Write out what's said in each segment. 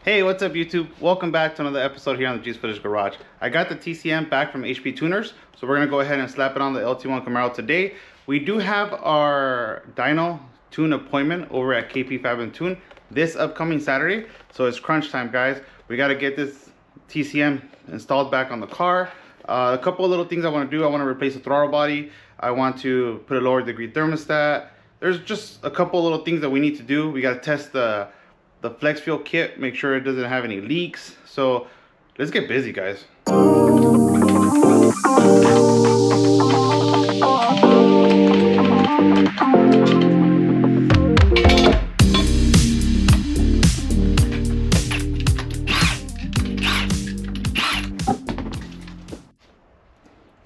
Hey, what's up YouTube? Welcome back to another episode here on the Juice Footage Garage. I got the TCM back from HP Tuners, so we're gonna go ahead and slap it on the LT1 Camaro today. We do have our dyno tune appointment over at KP Fab and Tune this upcoming Saturday, so it's crunch time, guys. We gotta get this TCM installed back on the car. A couple of little things I want to do. I want to replace the throttle body. I want to put a lower degree thermostat. There's just a couple of little things that we need to do. We got to test the flex fuel kit, make sure it doesn't have any leaks. So let's get busy, guys.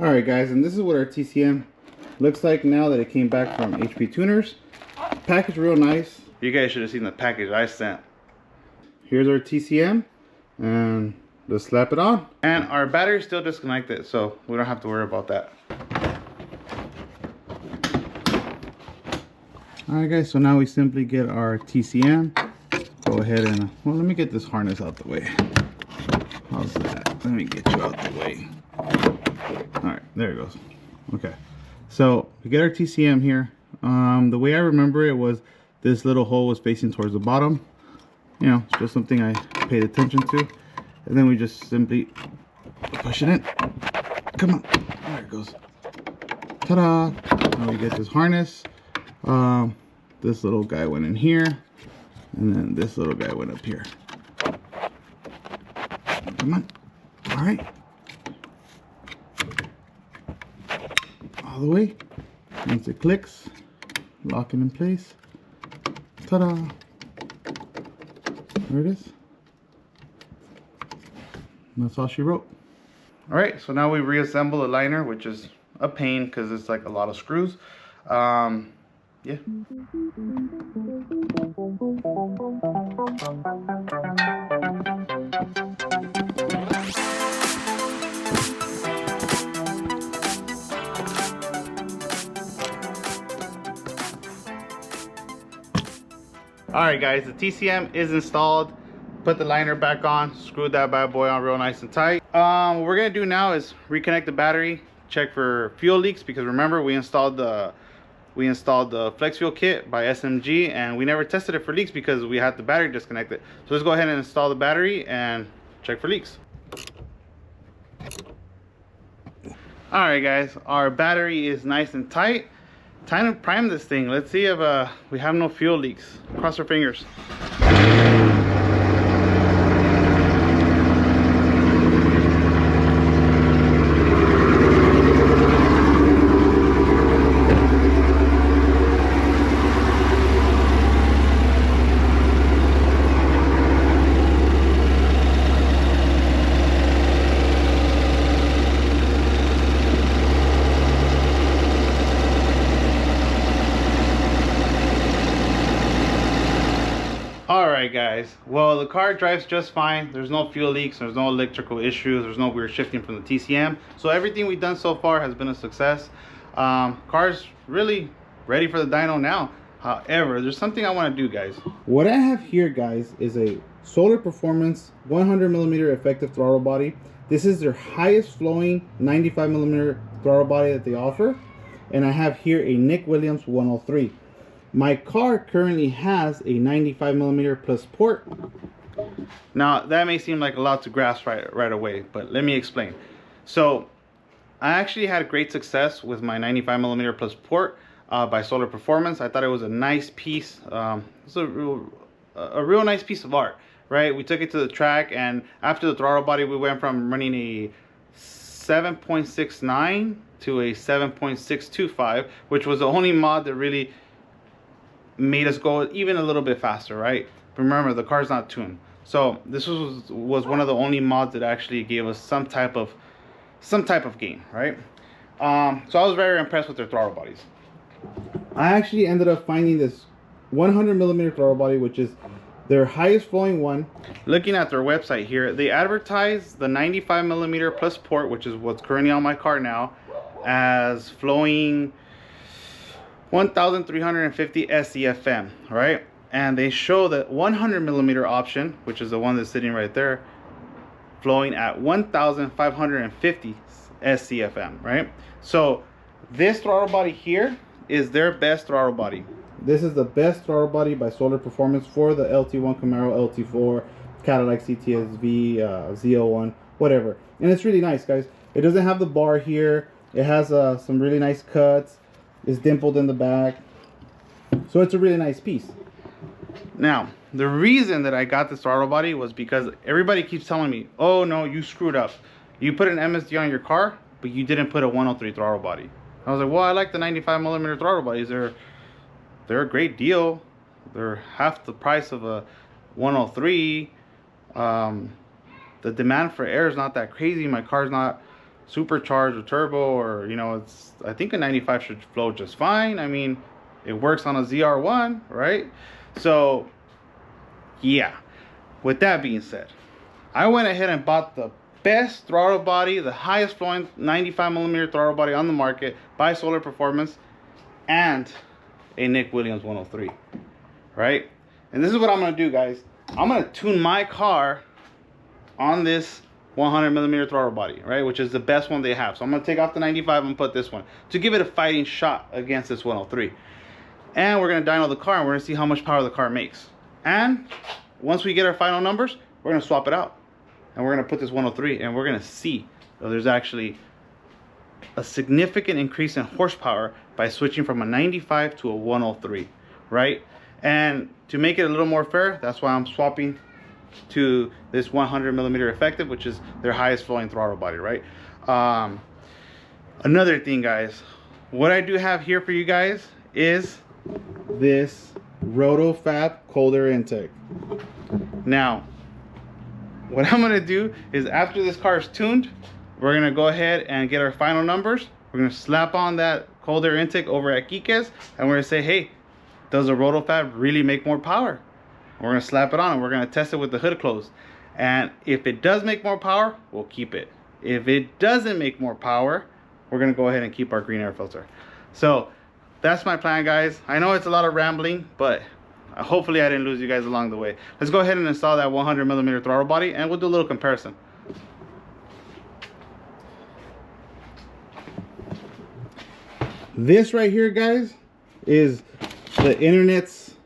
Alright guys, and this is what our TCM looks like now that it came back from HP Tuners. Packaged real nice. You guys should have seen the package I sent. Here's our TCM, and let's slap it on. And our battery's still disconnected, so we don't have to worry about that. Alright guys, so now we simply get our TCM. Go ahead and, well, let me get this harness out the way. How's that? Let me get you out the way. Alright, there it goes. Okay, so we get our TCM here. The way I remember it was this little hole was facing towards the bottom. You know, it's just something I paid attention to. And then we just simply push it in. Come on. There it goes. Ta-da! Now we get this harness. This little guy went in here. And then this little guy went up here. Come on. Alright. All the way. Once it clicks, lock it in place. Ta-da! There it is. And that's all she wrote. Alright, so now we reassemble the liner, which is a pain because it's like a lot of screws. Yeah. Alright guys, the TCM is installed. Put the liner back on, screwed that bad boy on real nice and tight. What we're gonna do now is reconnect the battery, check for fuel leaks, because remember we installed the flex fuel kit by SMG and we never tested it for leaks because we had the battery disconnected. So let's go ahead and install the battery and check for leaks. Alright guys, our battery is nice and tight. Time to prime this thing. Let's see if we have no fuel leaks. Cross our fingers. Alright guys, well the car drives just fine. There's no fuel leaks, there's no electrical issues, there's no weird shifting from the TCM. So everything we've done so far has been a success. Car's really ready for the dyno now. However, there's something I want to do, guys. What I have here, guys, is a Solar Performance 100mm effective throttle body. This is their highest flowing 95mm throttle body that they offer. And I have here a Nick Williams 103. My car currently has a 95mm plus port. Now that may seem like a lot to grasp right away, but let me explain. So I actually had great success with my 95mm plus port by Solar Performance. I thought it was a nice piece. It's a real nice piece of art, right? We took it to the track, and after the throttle body we went from running a 7.69 to a 7.625, which was the only mod that really made us go even a little bit faster, right? But remember, the car's not tuned, so this was one of the only mods that actually gave us some type of gain, right? So I was very impressed with their throttle bodies. I actually ended up finding this 100mm throttle body, which is their highest flowing one. Looking at their website here, they advertise the 95mm plus port, which is what's currently on my car now, as flowing 1350 SCFM, right? and they show that 100 millimeter option, which is the one that's sitting right there, flowing at 1,550 SCFM, right? So this throttle body here is their best throttle body. This is the best throttle body by Solar Performance for the LT1 Camaro LT4, Cadillac CTS-V, Z01, whatever. And it's really nice, guys. It doesn't have the bar here. It has some really nice cuts. It's dimpled in the back. So it's a really nice piece. Now, the reason that I got this throttle body was because everybody keeps telling me, oh no, you screwed up. You put an MSD on your car, but you didn't put a 103 throttle body. I was like, well, I like the 95 millimeter throttle bodies. They're a great deal. They're half the price of a 103. The demand for air is not that crazy. My car's not supercharged or turbo, or I think a 95 should flow just fine. I mean, it works on a ZR1, right? So yeah, with that being said, I went ahead and bought the best throttle body, the highest flowing 95 millimeter throttle body on the market by Solar Performance, and a Nick Williams 103, right? And this is what I'm gonna do, guys. I'm gonna tune my car on this 100 millimeter throttle body, right, which is the best one they have. So I'm gonna take off the 95 and put this one to give it a fighting shot against this 103. And we're gonna dyno the car, and we're gonna see how much power the car makes. And once we get our final numbers, we're gonna swap it out, and we're gonna put this 103, and we're gonna see if there's actually a significant increase in horsepower by switching from a 95 to a 103, right? And to make it a little more fair, that's why I'm swapping to this 100 millimeter effective, which is their highest flowing throttle body, right? Another thing, guys, what I do have here for you guys is this RotoFab cold air intake. Now, what I'm gonna do is, after this car is tuned, we're gonna go ahead and get our final numbers. We're gonna slap on that cold air intake over at Kike's, and we're gonna say, hey, does a RotoFab really make more power? We're gonna slap it on, and we're gonna test it with the hood closed. And if it does make more power, we'll keep it. If it doesn't make more power, we're gonna go ahead and keep our green air filter. So that's my plan, guys. I know it's a lot of rambling, but hopefully I didn't lose you guys along the way. Let's go ahead and install that 100 millimeter throttle body, and we'll do a little comparison. This right here, guys, is the internet's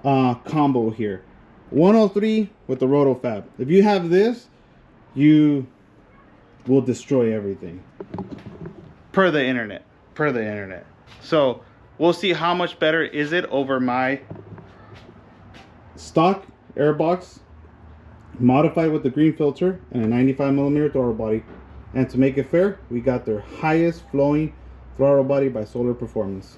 combo here. 103 with the RotoFab. If you have this, you will destroy everything. Per the internet. So we'll see how much better is it over my stock airbox modified with the green filter and a 95 millimeter throttle body. And to make it fair, we got their highest flowing throttle body by Solar Performance.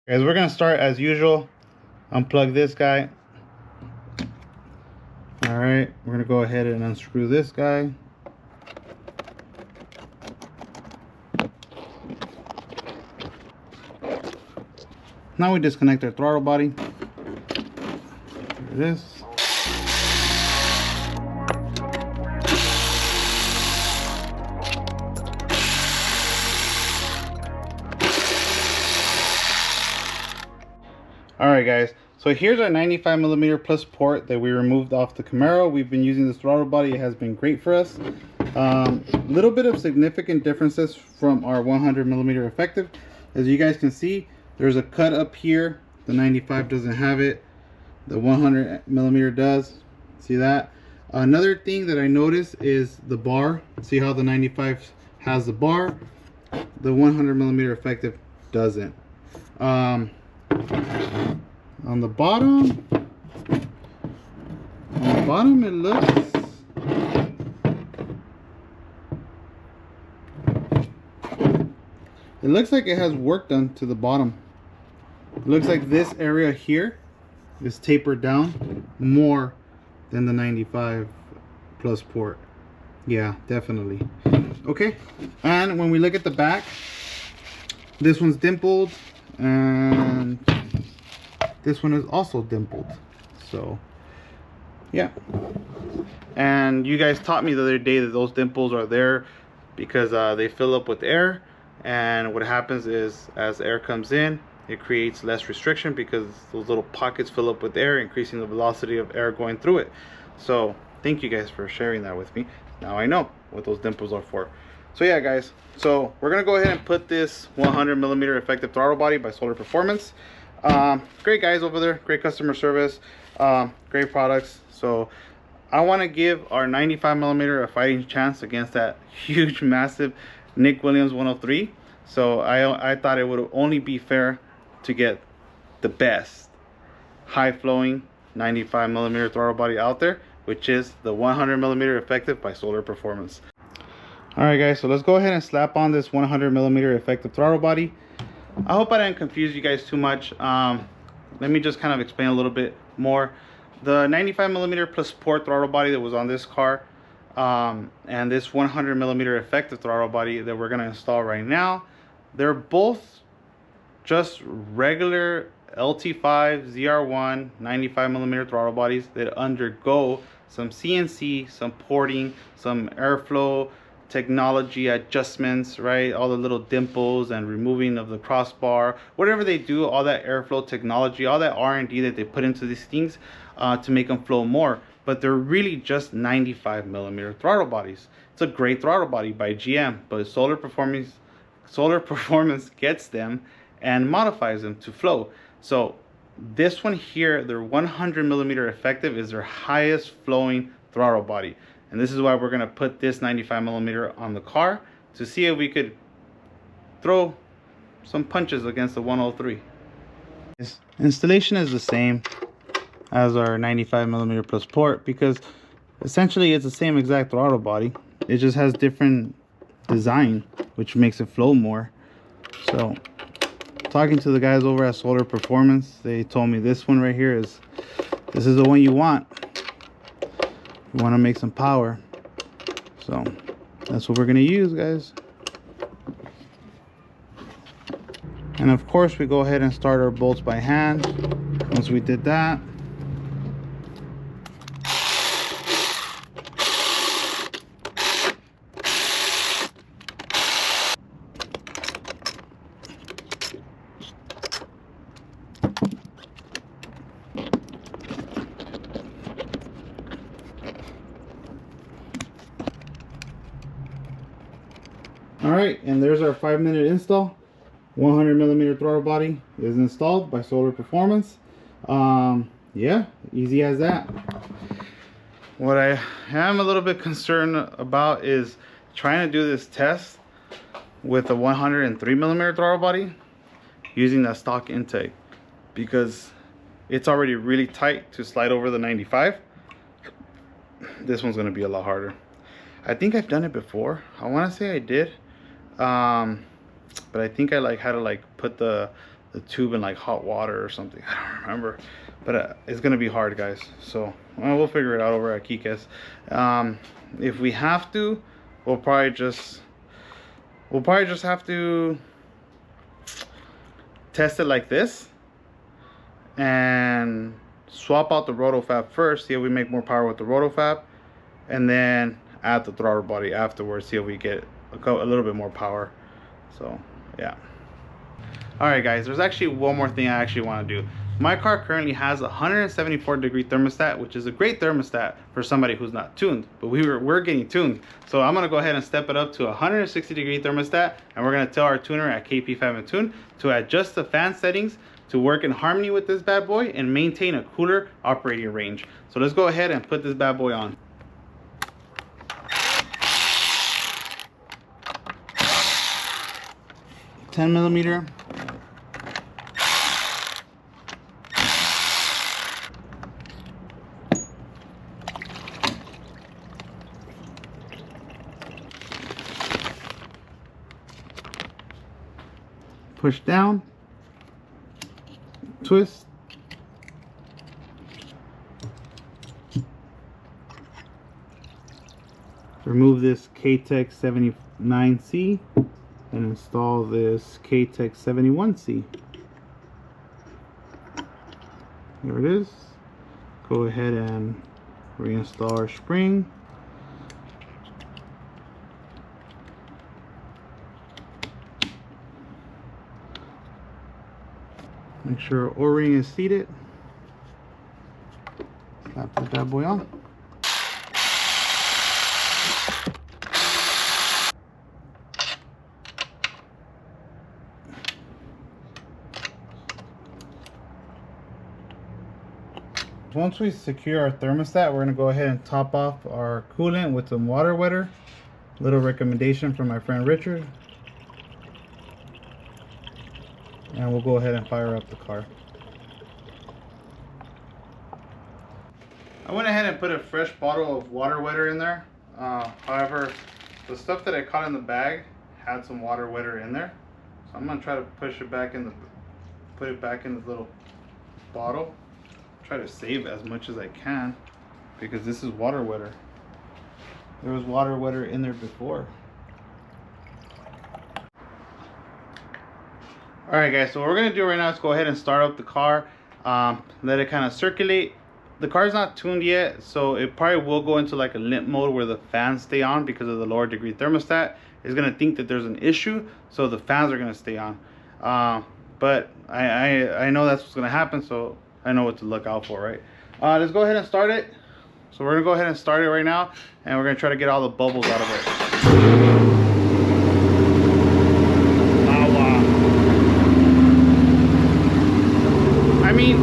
Guys, we're gonna start as usual. Unplug this guy. All right, we're gonna go ahead and unscrew this guy. Now we disconnect our throttle body. There it is. Alright guys, so here's our 95 millimeter plus port that we removed off the Camaro. We've been using this throttle body. It has been great for us. Little bit of significant differences from our 100 millimeter effective. As you guys can see, there's a cut up here. The 95 doesn't have it. The 100 millimeter does. See that? Another thing that I noticed is the bar. See how the 95 has the bar? The 100 millimeter effective doesn't. On the bottom it looks like it has work done to the bottom. It looks like this area here is tapered down more than the 95 plus port. Yeah, definitely. Okay, and when we look at the back, this one's dimpled and this one is also dimpled. So yeah, and you guys taught me the other day that those dimples are there because they fill up with air, and what happens is as air comes in, it creates less restriction because those little pockets fill up with air, increasing the velocity of air going through it. So thank you guys for sharing that with me. Now I know what those dimples are for. So yeah guys, so we're gonna go ahead and put this 100mm effective throttle body by Solar Performance. Great guys over there, great customer service, great products. So I want to give our 95mm a fighting chance against that huge massive Nick Williams 103. So I thought it would only be fair to get the best high flowing 95mm throttle body out there, which is the 100mm effective by Solar Performance. All right guys, so let's go ahead and slap on this 100mm effective throttle body. I hope I didn't confuse you guys too much. Let me just kind of explain a little bit more. The 95mm plus port throttle body that was on this car, and this 100mm effective throttle body that we're going to install right now, they're both just regular LT5 ZR1 95mm throttle bodies that undergo some CNC, some porting, some airflow technology adjustments, right? All the little dimples and removing of the crossbar, whatever they do, all that airflow technology, all that R&D that they put into these things to make them flow more. But they're really just 95mm throttle bodies. It's a great throttle body by GM, but Solar Performance gets them and modifies them to flow. So this one here, their 100mm effective, is their highest flowing throttle body. And this is why we're going to put this 95mm on the car to see if we could throw some punches against the 103. This installation is the same as our 95mm plus port because essentially it's the same exact throttle body. It just has different design, which makes it flow more. So talking to the guys over at Solar Performance, they told me this one right here is the one you want. You want to make some power, so that's what we're going to use, guys. And of course we go ahead and start our bolts by hand. Once we did that, alright, and there's our 5-minute install. 100mm throttle body is installed by Solar Performance. Yeah, easy as that. What I am a little bit concerned about is trying to do this test with a 103mm throttle body using that stock intake, because it's already really tight to slide over the 95. This one's going to be a lot harder. I think I've done it before. I want to say I did. But I think I had to put the tube in hot water or something. I don't remember, but it's gonna be hard, guys. So we'll figure it out over at Kikes. If we have to, we'll probably just have to test it like this and swap out the rotofab first, see if we make more power with the rotofab, and then add the throttle body afterwards, see if we get a little bit more power. So yeah. All right guys, there's actually one more thing I actually want to do. My car currently has a 174-degree thermostat, which is a great thermostat for somebody who's not tuned, but we're getting tuned. So I'm going to go ahead and step it up to a 160-degree thermostat, and we're going to tell our tuner at KP5 and Tune to adjust the fan settings to work in harmony with this bad boy and maintain a cooler operating range. So let's go ahead and put this bad boy on. $10mm. Push down, twist, remove this KTEC 79C and install this KTEC 71C. Here it is. Go ahead and reinstall our spring. sure O-ring is seated. Slap that bad boy on. Once we secure our thermostat, we're going to go ahead and top off our coolant with some water wetter. Little recommendation from my friend Richard. And we'll go ahead and fire up the car. I went ahead and put a fresh bottle of water wetter in there. However, the stuff that I caught in the bag had some water wetter in there. So I'm going to try to push it back in the, put it back in this little bottle. Try to save as much as I can because this is water wetter. There was water wetter in there before. Alright guys, so what we're going to do right now is go ahead and start up the car. Let it kind of circulate. The car's not tuned yet, so it probably will go into like a limp mode where the fans stay on because of the lower degree thermostat. It's going to think that there's an issue, so the fans are going to stay on. But I know that's what's going to happen, so I know what to look out for, right? Let's go ahead and start it. So we're gonna go ahead and start it right now, and we're gonna try to get all the bubbles out of it. I mean,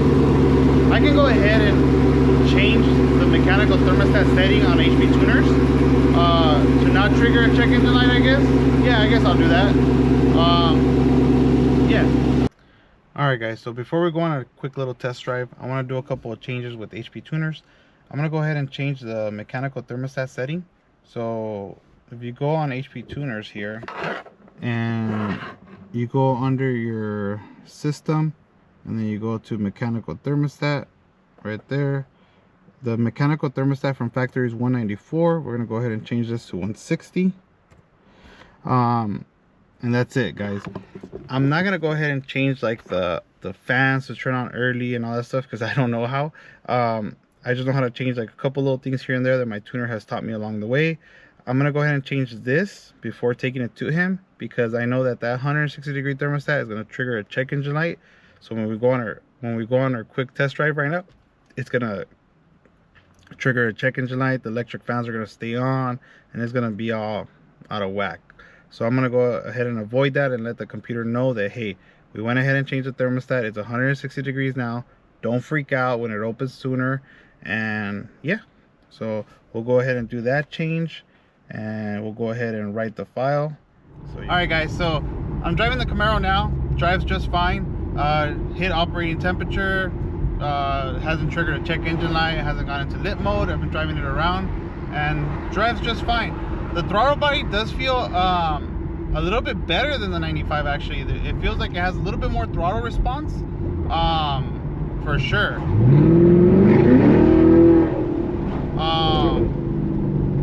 I can go ahead and change the mechanical thermostat setting on HP tuners to not trigger a check engine light, I guess. Yeah, I guess I'll do that. Yeah. Alright guys, so before we go on a quick little test drive, I want to do a couple of changes with HP tuners. I'm going to go ahead and change the mechanical thermostat setting. So if you go on HP tuners here and you go under your system and then you go to mechanical thermostat right there. The mechanical thermostat from factory is 194. We're going to go ahead and change this to 160. And that's it, guys. I'm not gonna go ahead and change like the fans to turn on early and all that stuff because I don't know how. I just know how to change like a couple little things here and there that my tuner has taught me along the way. I'm gonna go ahead and change this before taking it to him because I know that 160 degree thermostat is gonna trigger a check engine light. So when we go on our quick test drive right now, it's gonna trigger a check engine light. The electric fans are gonna stay on, and it's gonna be all out of whack. So I'm gonna go ahead and avoid that and let the computer know that, hey, we went ahead and changed the thermostat. It's 160 degrees now. Don't freak out when it opens sooner. And yeah, so we'll go ahead and do that change, and we'll go ahead and write the file. So, all right guys, so I'm driving the Camaro now. Drives just fine. Hit operating temperature. Hasn't triggered a check engine light. Hasn't gone into lit mode. I've been driving it around and drives just fine. The throttle body does feel a little bit better than the 95 actually. It feels like it has a little bit more throttle response, for sure.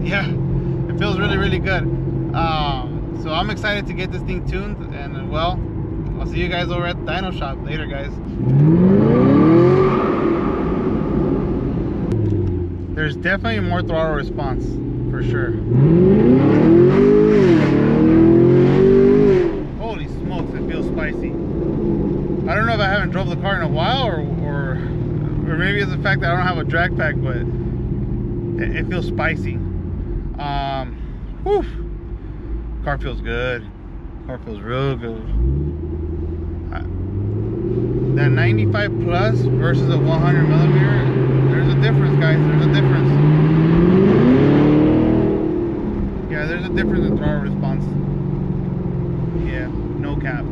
Yeah, it feels really good. So I'm excited to get this thing tuned, and well, I'll see you guys over at the dyno shop later, guys. There's definitely more throttle response for sure. Holy smokes, it feels spicy. I don't know if I haven't drove the car in a while or maybe it's the fact that I don't have a drag pack, but it feels spicy. Whew. Car feels good. Car feels real good. That 95 plus versus a 100 millimeter, there's a difference, guys. There's a difference. Yeah, there's a difference in throttle response. Yeah, no cap.